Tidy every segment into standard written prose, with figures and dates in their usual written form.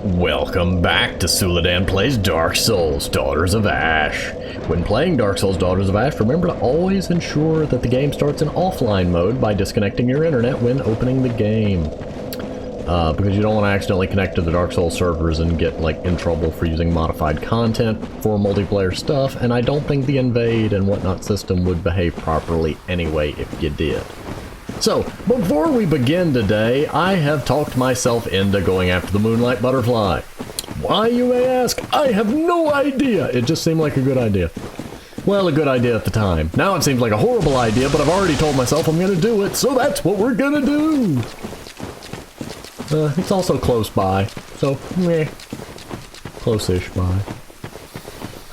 Welcome back to Suladan Plays Dark Souls Daughters of Ash. When playing Dark Souls Daughters of Ash, remember to always ensure that the game starts in offline mode by disconnecting your internet when opening the game. Because you don't want to accidentally connect to the Dark Souls servers and get in trouble for using modified content for multiplayer stuff, and I don't think the invade and whatnot system would behave properly anyway if you did. So, before we begin today, I have talked myself into going after the Moonlight Butterfly. Why, you may ask? I have no idea! It just seemed like a good idea. Well, a good idea at the time. Now it seems like a horrible idea, but I've already told myself I'm gonna do it, so that's what we're gonna do! It's also close by, so, meh. Close-ish by.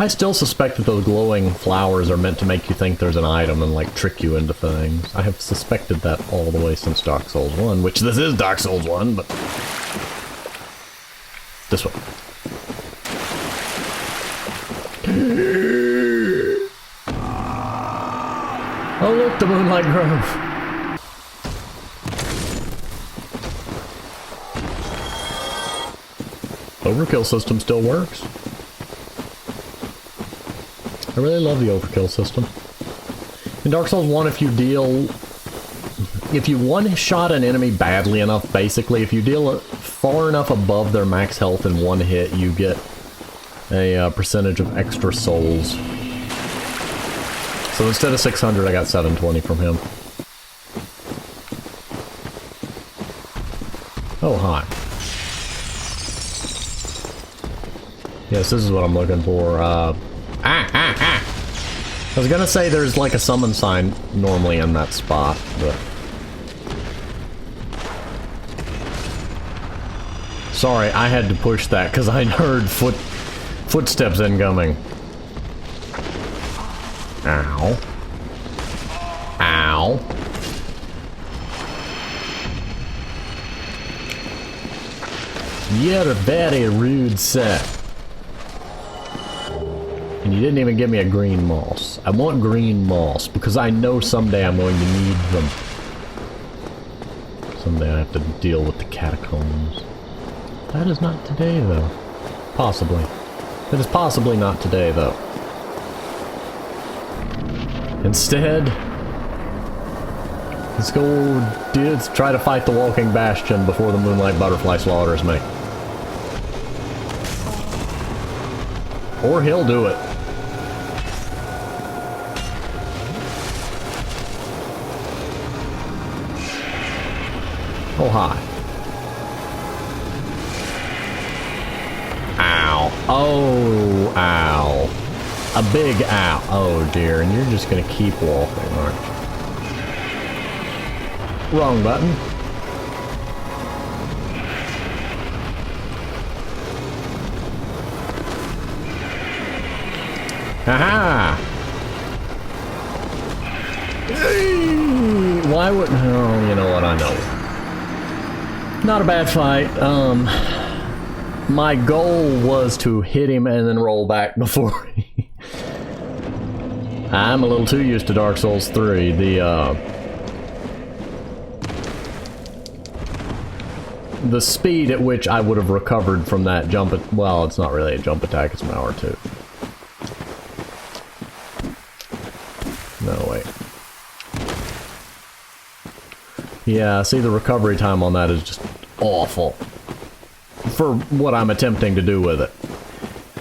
I still suspect that those glowing flowers are meant to make you think there's an item and, trick you into things. I have suspected that all the way since Dark Souls 1, which this is Dark Souls 1, but... this way. Oh look, the Moonlight Grove! Overkill system still works. I really love the overkill system. In Dark Souls 1, if you one-shot an enemy badly enough, basically, if you deal far enough above their max health in one hit, you get a percentage of extra souls. So instead of 600, I got 720 from him. Oh, hi. Yes, this is what I'm looking for. I was gonna say there's a summon sign normally in that spot, but... sorry, I had to push that because I heard footsteps incoming. Ow. Ow. You're a very rude set. And you didn't even give me a green moss. I want green moss because I know someday I'm going to need them. Someday I have to deal with the catacombs. That is not today, though. Possibly. It is possibly not today, though. Instead, let's go, dudes, try to fight the Walking Bastion before the Moonlight Butterfly slaughters me. Or he'll do it. Oh, hi. Ow. Oh, ow. A big ow. Oh, dear. And you're just gonna keep walking, aren't you? Wrong button. Haha! Why would... oh, you know what, I know. Not a bad fight. My goal was to hit him and then roll back before he... I'm a little too used to Dark Souls 3. The speed at which I would have recovered from that jump... well, it's not really a jump attack, it's an hour or two. No, wait. Yeah, see, the recovery time on that is just awful. For what I'm attempting to do with it.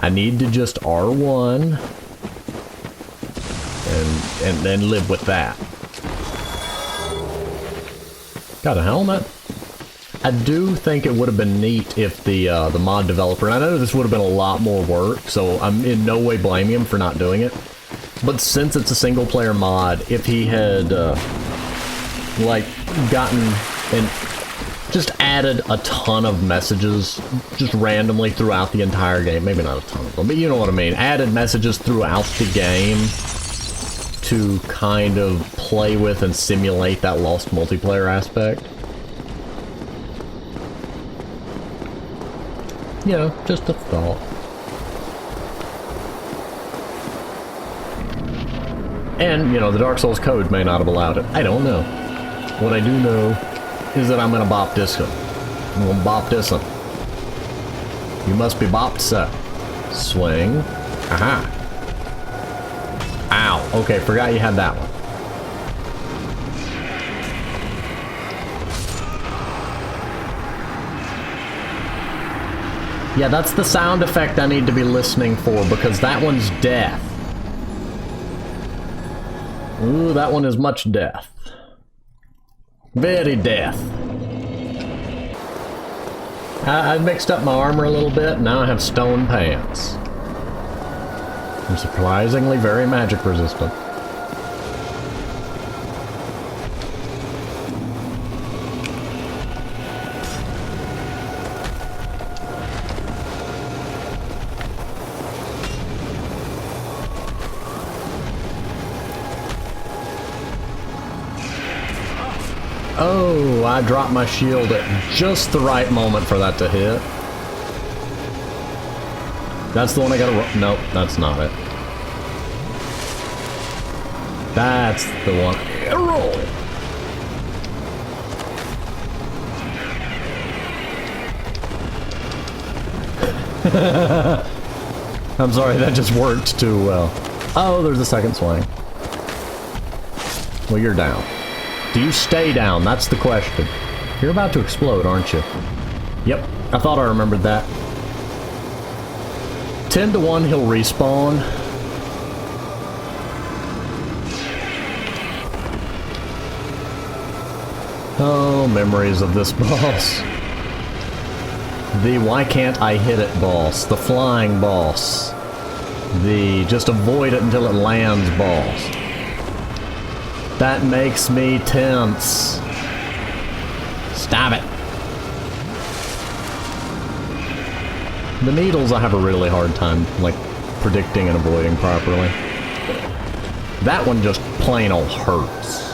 I need to just R1 and then live with that. Got a helmet? I do think it would have been neat if the mod developer, and I know this would have been a lot more work, so I'm in no way blaming him for not doing it. But since it's a single player mod, if he had gotten and just added a ton of messages just randomly throughout the entire game, maybe not a ton of them, but you know what I mean, added messages throughout the game to kind of play with and simulate that lost multiplayer aspect. You know, just a thought. And, you know, the Dark Souls code may not have allowed it. I don't know. What I do know is that I'm gonna bop this one. I'm gonna bop this one. You must be bopped, sir. Swing. Aha. Ow. Okay, forgot you had that one. Yeah, that's the sound effect I need to be listening for, because that one's death. Ooh, that one is much death. Very death. I mixed up my armor a little bit, now I have stone pants. I'm surprisingly very magic resistant. Oh, I dropped my shield at just the right moment for that to hit. That's the one I gotta nope, that's not it. That's the one. Roll! I'm sorry, that just worked too well. Oh, there's a second swing. Well, you're down. Do you stay down? That's the question. You're about to explode, aren't you? Yep, I thought I remembered that. 10 to 1, he'll respawn. Oh, memories of this boss. The why can't I hit it boss. The flying boss. The just avoid it until it lands boss. That makes me tense. Stop it. The needles I have a really hard time, like, predicting and avoiding properly. That one just plain old hurts.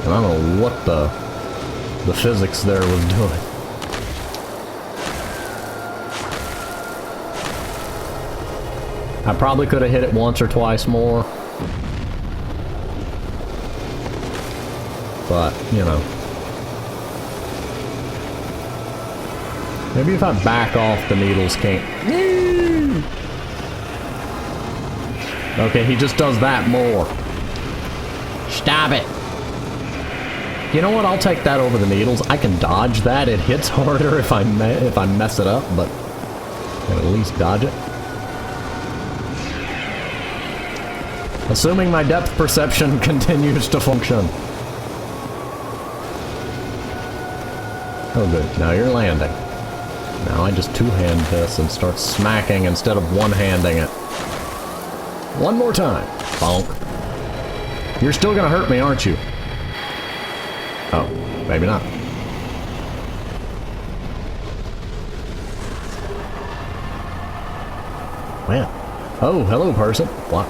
And I don't know what the physics there was doing. I probably could have hit it once or twice more. But, you know. Maybe if I back off, the needles can't. Okay, he just does that more. Stop it. You know what? I'll take that over the needles. I can dodge that. It hits harder if I mess it up, but I can at least dodge it. Assuming my depth perception continues to function. Oh good, now you're landing. Now I just two-hand this and start smacking instead of one-handing it. One more time. Bonk. You're still gonna hurt me, aren't you? Oh, maybe not. Well. Oh, hello, person. What?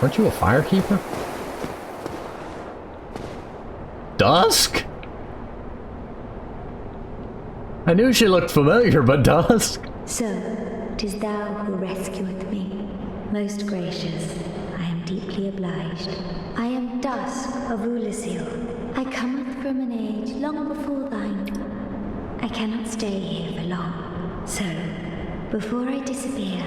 Aren't you a firekeeper? Dusk? I knew she looked familiar, but Dusk? So, 'tis thou who rescueth me. Most gracious, I am deeply obliged. I am Dusk of Ulyssil. I cometh from an age long before thine. I cannot stay here for long. So, before I disappear,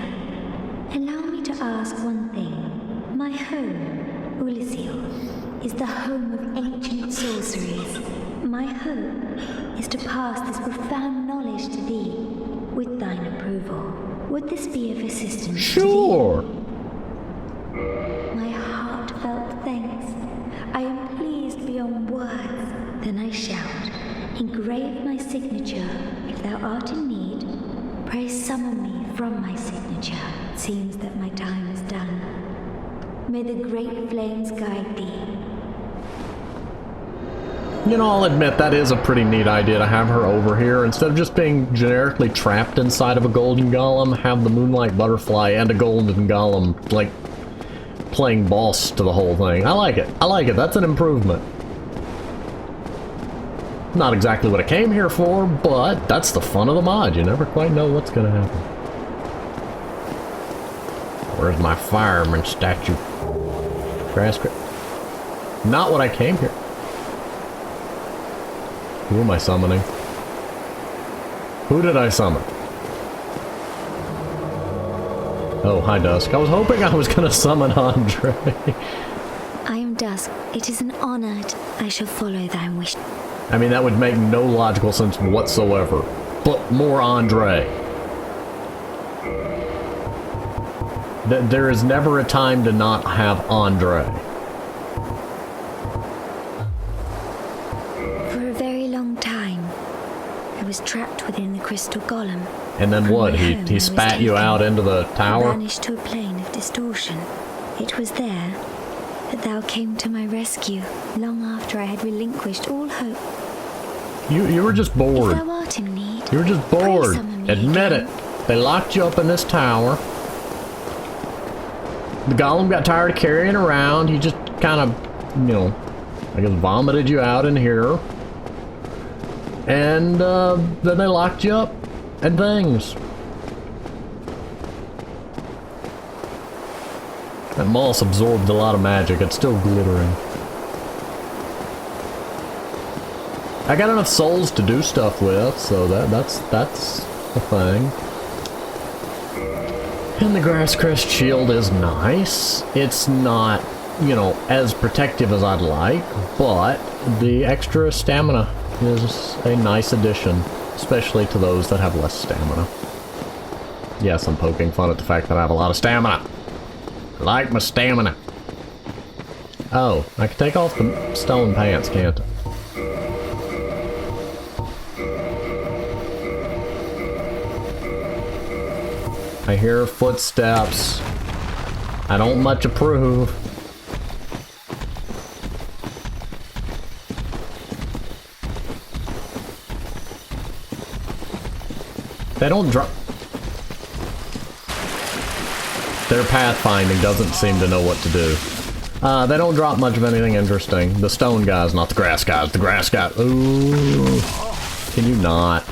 allow me to ask one thing. My home, Ulyssil, is the home of ancient sorceries. My hope is to pass this profound knowledge to thee, with thine approval. Would this be of assistance? Sure. To thee? My heartfelt thanks. I am pleased beyond words. Then I shout, engrave my signature. If thou art in need, pray summon me from my signature. It seems that my time is done. May the great flames guide thee. You know, I'll admit that is a pretty neat idea to have her over here. Instead of just being generically trapped inside of a golden golem, have the moonlight butterfly and a golden golem, like, playing boss to the whole thing. I like it. I like it. That's an improvement. Not exactly what I came here for, but that's the fun of the mod. You never quite know what's gonna happen. Where's my fireman statue? Transcript. Not what I came here. Who am I summoning? Who did I summon? Oh, hi, Dusk. I was hoping I was gonna summon Andre. I am Dusk. It is an honor. I shall follow thy wish. I mean, that would make no logical sense whatsoever. But more Andre. There is never a time to not have Andre. For a very long time, I was trapped within the crystal golem. And then what? He spat you out into the tower? Vanished to a plane of distortion. It was there that thou came to my rescue, long after I had relinquished all hope. You were just bored. If thou art in need, You were just pray bored. summon me Admit again. it. They locked you up in this tower. The golem got tired of carrying around. He just kind of, you know, I guess vomited you out in here. And then they locked you up and things. That moss absorbed a lot of magic. It's still glittering. I got enough souls to do stuff with, so that's a thing. And the Grass Crest shield is nice. It's not, you know, as protective as I'd like, but the extra stamina is a nice addition, especially to those that have less stamina. Yes, I'm poking fun at the fact that I have a lot of stamina. I like my stamina. Oh, I can take off the stone pants, can't I? I hear footsteps. I don't much approve. They don't drop. Their pathfinding doesn't seem to know what to do. They don't drop much of anything interesting. The stone guys, not the grass guys. The grass guys. Ooh. Can you not?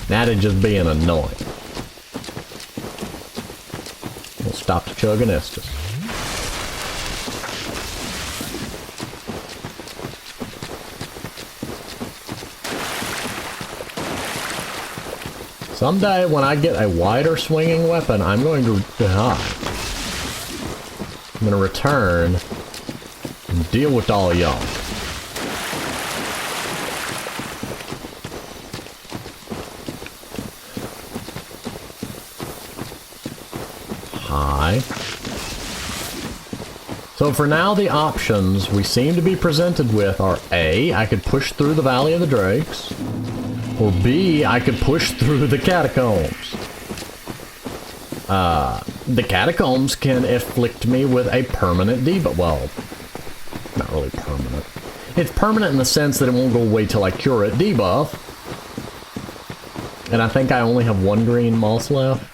That'd just be an annoying. We'll stop to chug and Estus. Someday when I get a wider swinging weapon, I'm going to die. I'm going to return and deal with all y'all. Hi. So for now, the options we seem to be presented with are A, I could push through the Valley of the Drakes, or B, I could push through the catacombs. The catacombs can afflict me with a permanent debuff. Well, not really permanent. It's permanent in the sense that it won't go away till I cure it debuff. And I think I only have one green moss left.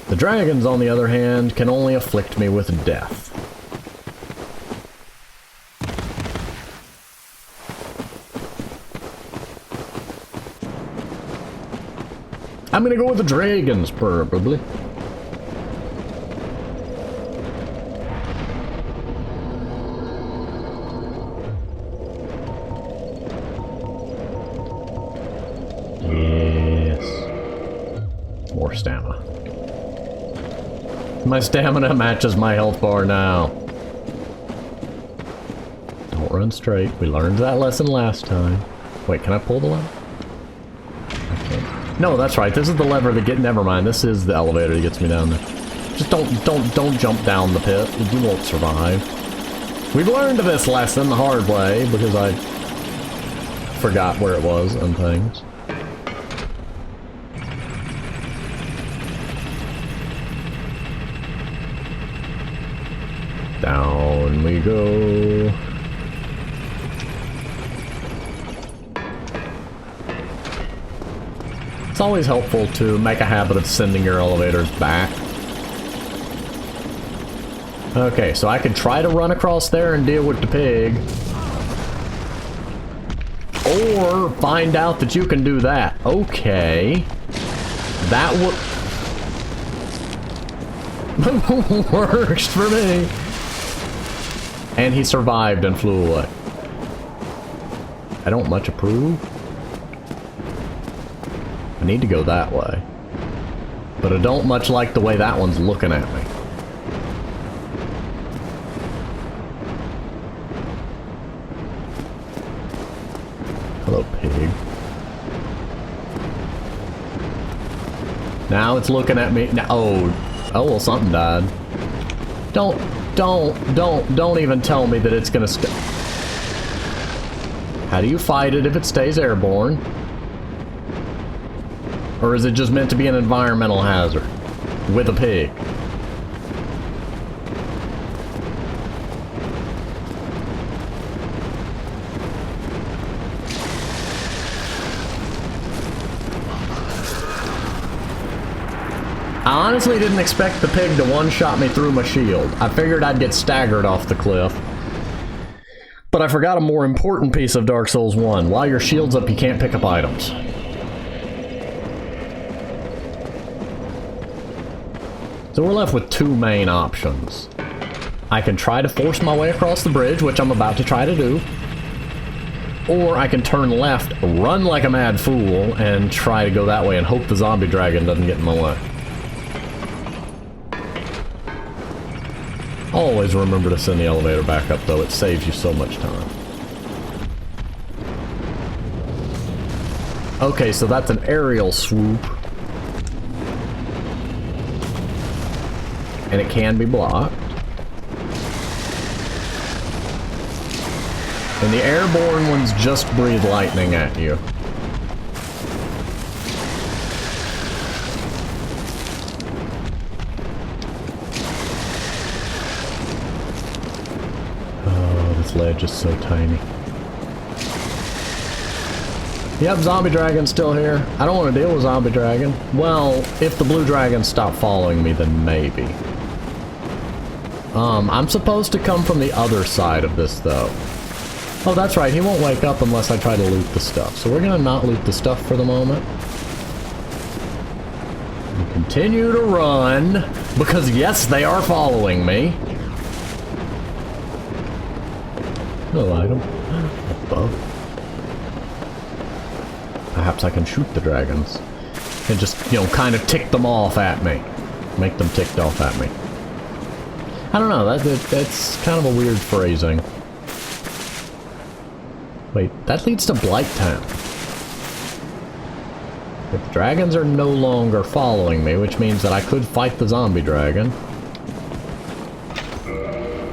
The dragons, on the other hand, can only afflict me with death. I'm gonna go with the dragons, probably. Yes. More stamina. My stamina matches my health bar now. Don't run straight. We learned that lesson last time. Wait, can I pull the lever? No, that's right. This is the lever that never mind. This is the elevator that gets me down there. Just don't jump down the pit. You won't survive. We've learned this lesson the hard way because I forgot where it was and things. Down we go. It's always helpful to make a habit of sending your elevators back. Okay, so I could try to run across there and deal with the pig. Or find out that you can do that. Okay. That would... Works for me. And he survived and flew away. I don't much approve. I need to go that way. But I don't much like the way that one's looking at me. Hello, pig. Now it's looking at me. Now, oh, well, something died. Don't even tell me that it's gonna stay. How do you fight it if it stays airborne? Or is it just meant to be an environmental hazard with a pig? I honestly didn't expect the pig to one-shot me through my shield. I figured I'd get staggered off the cliff. But I forgot a more important piece of Dark Souls 1. While your shield's up, you can't pick up items. So we're left with two main options. I can try to force my way across the bridge, which I'm about to try to do. Or I can turn left, run like a mad fool, and try to go that way and hope the zombie dragon doesn't get in my way. Always remember to send the elevator back up, though. It saves you so much time. Okay, so that's an aerial swoop. And it can be blocked. And the airborne ones just breathe lightning at you. This ledge is so tiny. Yep, zombie dragon's still here. I don't want to deal with zombie dragon. Well, if the blue dragons stop following me, then maybe. I'm supposed to come from the other side of this, though. Oh, that's right, he won't wake up unless I try to loot the stuff. So we're gonna not loot the stuff for the moment. And continue to run, because yes, they are following me. No item. Above. Perhaps I can shoot the dragons. And just, you know, kind of tick them off at me. Make them ticked off at me. I don't know, that's kind of a weird phrasing. Wait, that leads to Blighttown. If the dragons are no longer following me, which means that I could fight the zombie dragon.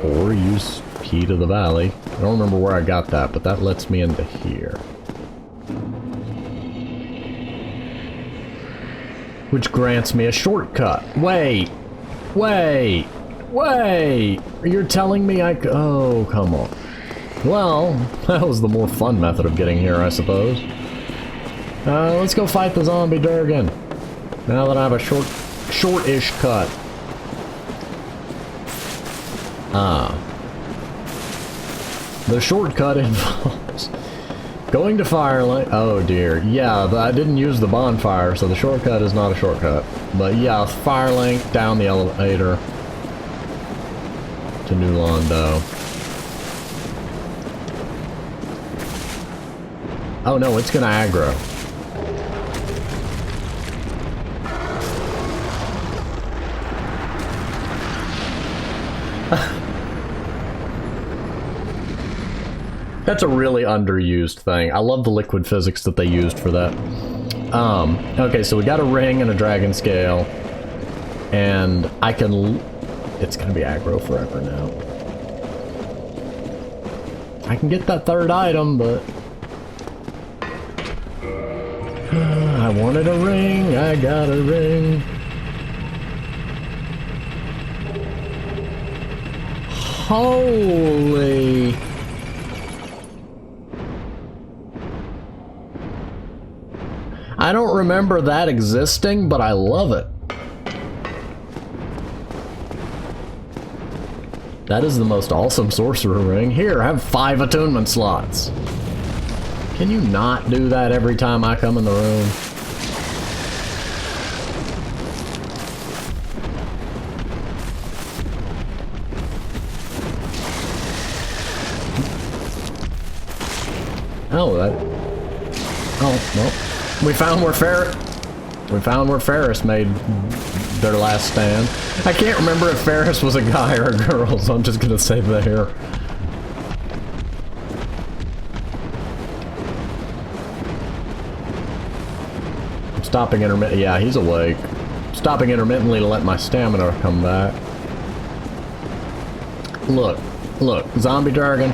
Or use Key to the Valley. I don't remember where I got that, but that lets me into here. Which grants me a shortcut. Wait! Wait! Wait! You're telling me I could... Oh, come on. Well, that was the more fun method of getting here, I suppose. Let's go fight the zombie dragon. Now that I have a short-ish cut. The shortcut involves going to Firelink. Oh dear. Yeah, I didn't use the bonfire, so the shortcut is not a shortcut. But yeah, Firelink down the elevator to New Londo. Oh no, it's gonna aggro. That's a really underused thing. I love the liquid physics that they used for that. Okay, so we got a ring and a dragon scale. And I can... It's gonna be aggro forever now. I can get that third item, but... I wanted a ring, I got a ring. Holy... I don't remember that existing, but I love it. That is the most awesome sorcerer ring. Here, I have 5 attunement slots. Can you not do that every time I come in the room? Oh, that... Oh, well. We found where Ferris made their last stand. I can't remember if Ferris was a guy or a girl, so I'm just gonna say there. I'm stopping intermittently. Yeah, he's awake. Stopping intermittently to let my stamina come back. Look, zombie dragon.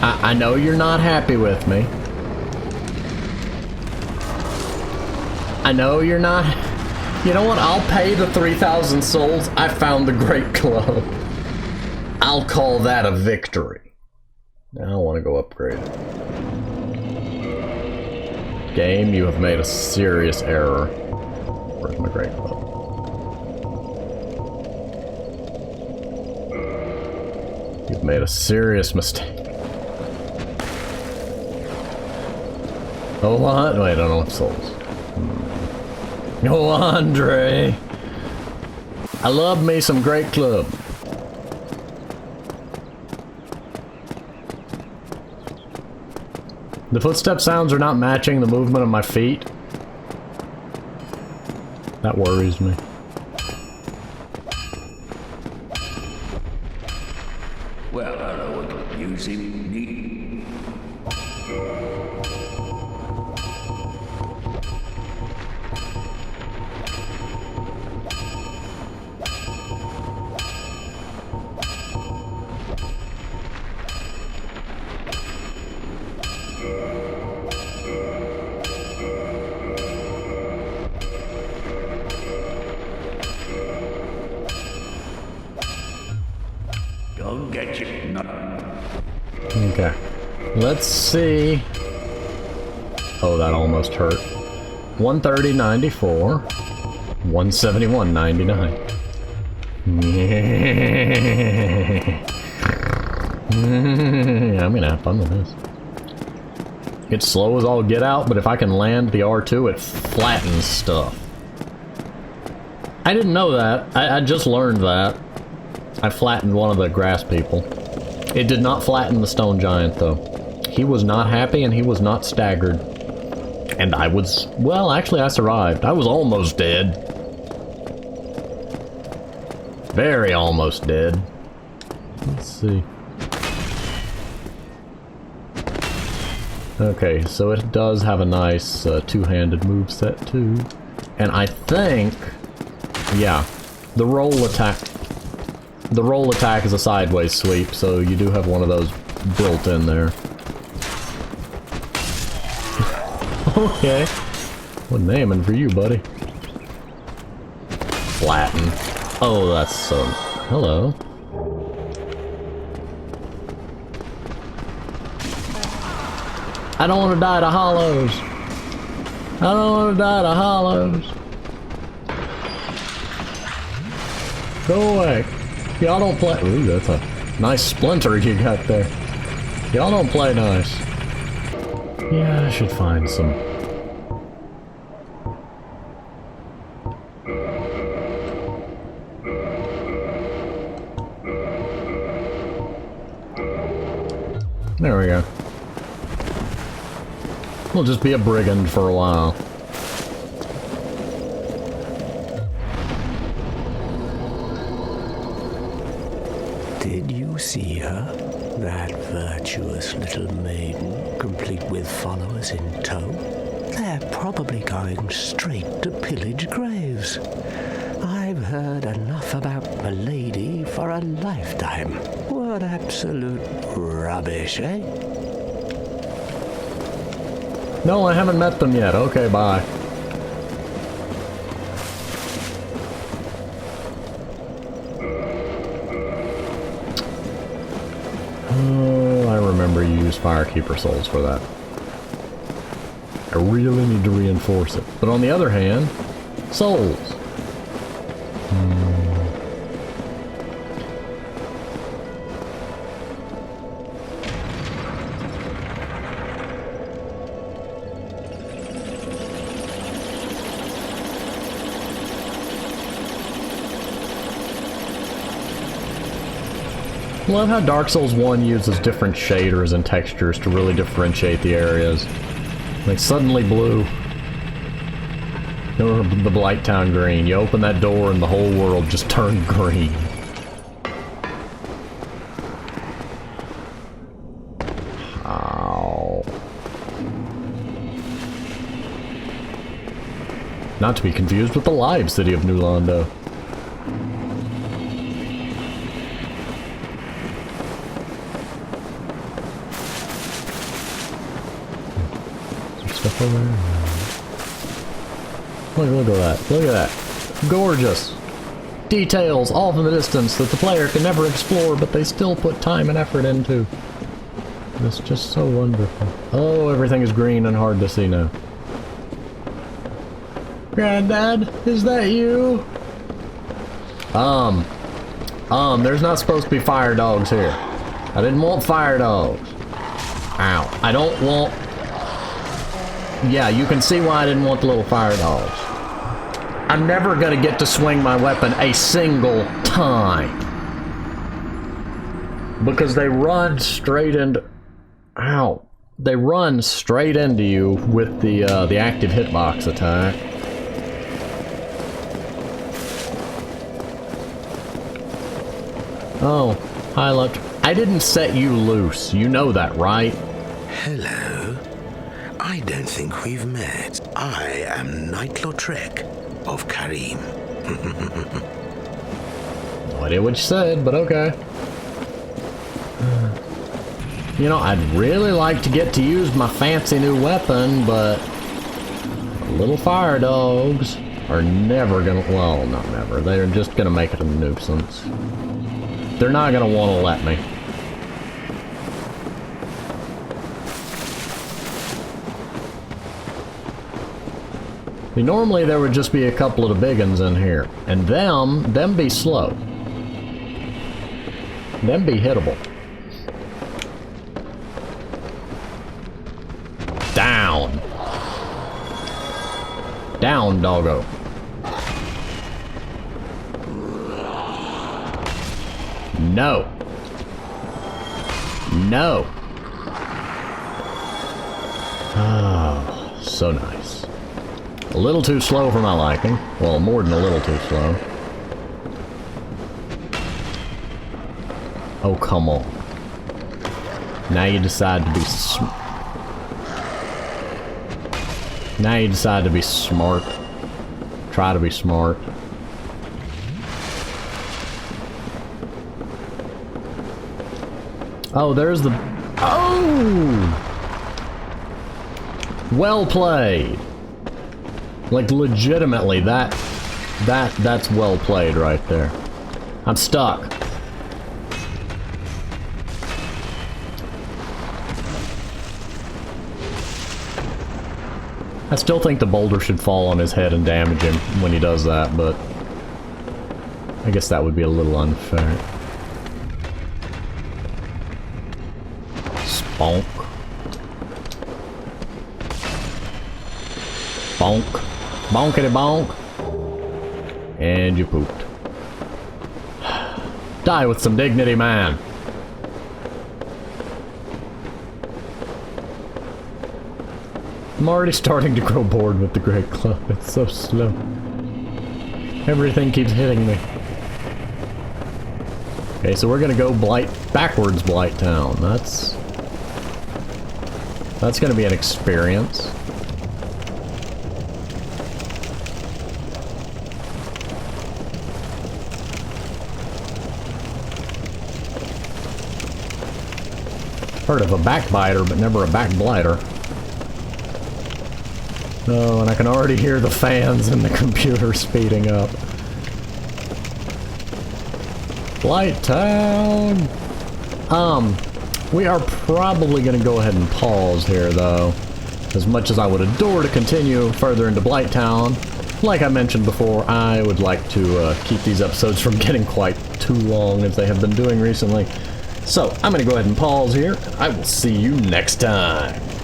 I know you're not happy with me. I know you're not. You know what? I'll pay the 3,000 souls. I found the Great Club. I'll call that a victory. Now I want to go upgrade it. Game, you have made a serious error. Where's my Great Club? You've made a serious mistake. Oh, what? Wait, I don't know what souls. Oh, Andre! I love me some Great Club. The footstep sounds are not matching the movement of my feet. That worries me. Well, hello, using me. Go get you. Okay. Let's see. Oh, that almost hurt. 130.94. 171.99. Yeah, I'm gonna have fun with this. It's slow as all get out, but if I can land the R2, it flattens stuff. I didn't know that. I just learned that. I flattened one of the grass people. It did not flatten the stone giant, though. He was not happy and he was not staggered. And I was... well, actually, I survived. I was almost dead. Very almost dead. Let's see. Okay, so it does have a nice two-handed moveset, too. And I think... yeah, the roll attack... the roll attack is a sideways sweep, so you do have one of those built in there. Okay. Wasn't aiming for you, buddy. Flatten. Oh, that's so... hello. I don't want to die to hollows. I don't want to die to hollows. Go away. Y'all don't play... ooh, that's a nice splinter you got there. Y'all don't play nice. Yeah, I should find some... there we go. We'll just be a brigand for a while. Did you see her? That virtuous little maiden, complete with followers in tow? They're probably going straight to pillage graves. I've heard enough about Milady for a lifetime. What absolute rubbish, eh? No, I haven't met them yet. Okay, bye. Oh, I remember you used Firekeeper souls for that. I really need to reinforce it. But on the other hand, souls. Love how Dark Souls 1 uses different shaders and textures to really differentiate the areas. Like suddenly blue. Or the Blighttown green. You open that door and the whole world just turned green. Ow. Not to be confused with the live city of New Londo. Stuff over there. Look at that. Look at that. Gorgeous. Details off in the distance that the player can never explore, but they still put time and effort into. It's just so wonderful. Oh, everything is green and hard to see now. Granddad, is that you? There's not supposed to be fire dogs here. I didn't want fire dogs. Ow. I don't want... Yeah, you can see why I didn't want the little fire dogs. I'm never gonna get to swing my weapon a single time. Because they run straight into... Ow. They run straight into you with the active hitbox attack. Oh, hi, look. I didn't set you loose. You know that, right? Hello. I don't think we've met. I am Knight Lautrec of Karim. No idea what you said, but okay. You know, I'd really like to get to use my fancy new weapon, but little fire dogs are never gonna, well, not never. They're just gonna make it a nuisance. They're not gonna want to let me. See, normally there would just be a couple of the big ones in here, and them be slow. Them be hittable. Down. Down, doggo. No. No. Oh, so nice. A little too slow for my liking. Well, more than a little too slow. Oh, come on. Now you decide to be Now you decide to be smart. Try to be smart. Oh, there's the... Oh! Well played. Like, legitimately, that's well played right there. I'm stuck. I still think the boulder should fall on his head and damage him when he does that, but I guess that would be a little unfair. Bonk. Bonk. Bonkity bonk. And you pooped. Die with some dignity, man. I'm already starting to grow bored with the Great Club. It's so slow. Everything keeps hitting me. Okay, so we're gonna go backwards Blighttown. That's gonna be an experience. Heard of a backbiter, but never a backblighter. Oh, and I can already hear the fans and the computer speeding up. Blighttown! We are probably gonna go ahead and pause here, though. As much as I would adore to continue further into Blighttown, like I mentioned before, I would like to keep these episodes from getting quite too long as they have been doing recently. So, I'm gonna go ahead and pause here. I will see you next time.